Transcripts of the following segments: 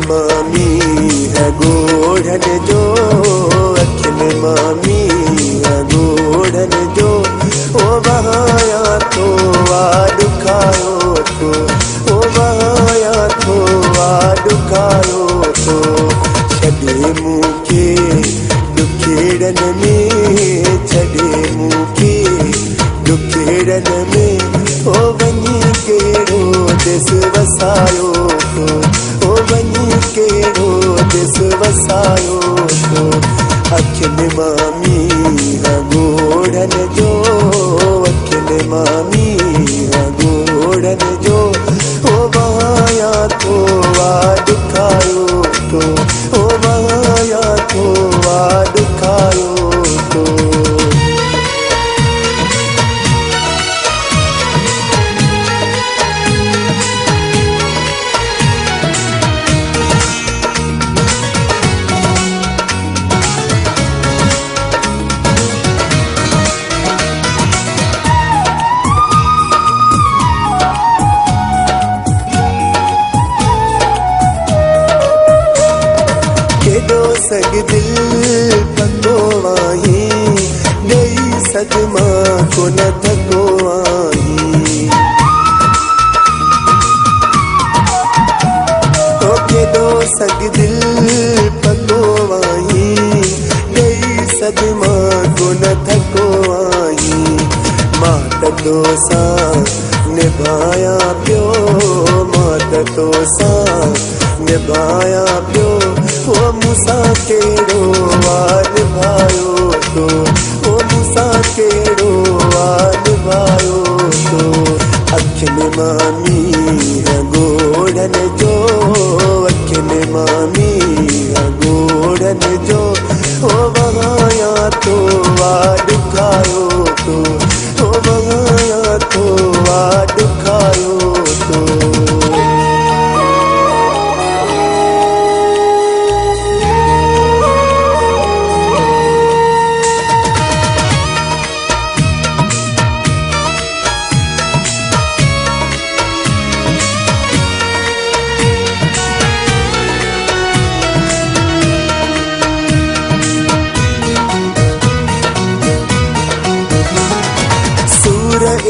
मामी है गोढ़न जो, अखिन मामी है गोढ़न जो, ओ वहाया तो दुखायो तो, ओ वहाया तो दुखायो तो, छॾे मूंखे दुखेड़न में, छॾे मूंखे दुखेड़न में, ओ वञी कहिड़ो देस वसायो तो, ओ वञी कहिड़ो देस वसायो तो, अखिन मामी है गोढ़न जो, अखिन मामी है गोढ़न जो, ओ वहाया तो दुखायो तो, ओ वहाया तो दुखायो तो। सग दिल पतो आई, नई सदमा को न थको आई, ओ के दो सग दिल पतो आई, नई सदमा को न थको आई, मात तो सा निभाया पियो, मात तो सा निभाया पियो, ओ मूसा केड़ो निभायो तो, ओ मूसा केड़ो निभायो तो, अखिन मामी है गोढ़न जो, अखिन मामी है गोढ़न जो, ओ वहाया तो दुखायो तो, ओ वहाया तो दुखायो तो।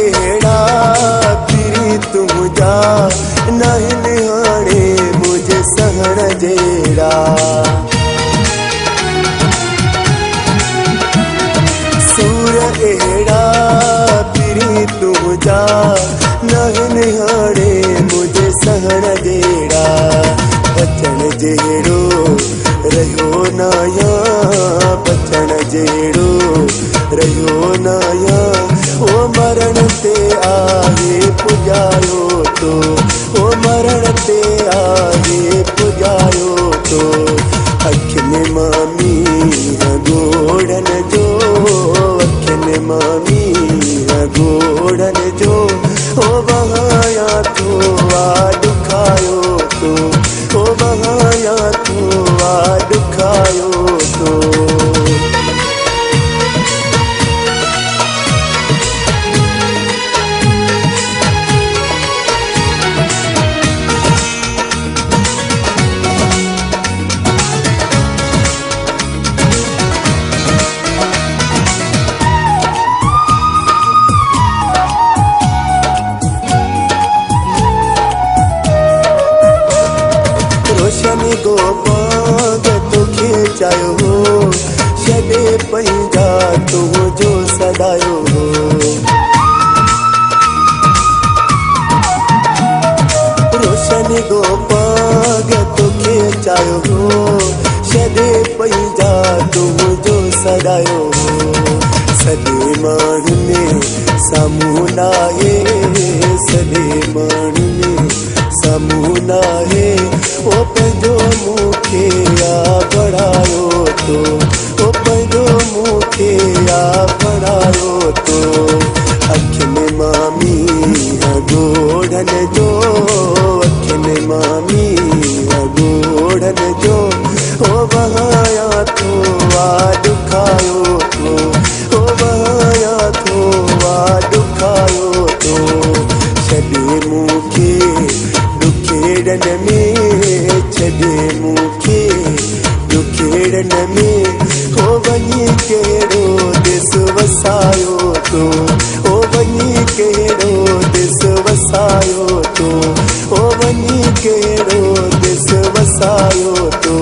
एड़ा फिरी तुम जा नहीं निहाणे मुझे सहण जेड़ा, सूर एड़ा फिरी तुम जा नहीं निहाणे मुझे सहण जेड़ा, बचन जेड़ो रहियो नाया, बचन जेड़ो रहियो नाया, ओ मरण ते आहे पुजायो तो, ओ मरण ते आहे पुजायो तो, अखिन मामी है गोढ़न जो, अखिन मामी है गोढ़न जो, ओ वहाया तो दुखायो तो, ओ वहाया तो दुखायो तो। रोशनी गो पाग तोखे चायो हो, छॾे पंहिंजा तुंहिंजो सदायो हो, रोशनी गो पाग तोखे चायो हो, छॾे पंहिंजा तुंहिंजो सदायो हो, सॼे माण्हू में साम्हूं नाहे, सॼे माण्हू में साम्हूं नाहे, ओ पंहिंजो मूंखे बढ़ायो तो, ओ पंहिंजो मूंखे बढ़ायो तो, अखिन मामी है गोढ़न जो, अखिन मामी है गोढ़न जो, ओ वहाया तो दुखायो तो, ओ वहाया तो दुखायो तो, छॾे मूंखे दुखेड़न में, छॾे मूंखे दुखेड़न में हो वञी कहिड़ो देस वसायो तो हो वञी कहिड़ो देस वसायो तो हो वञी कहिड़ो देस वसायो तो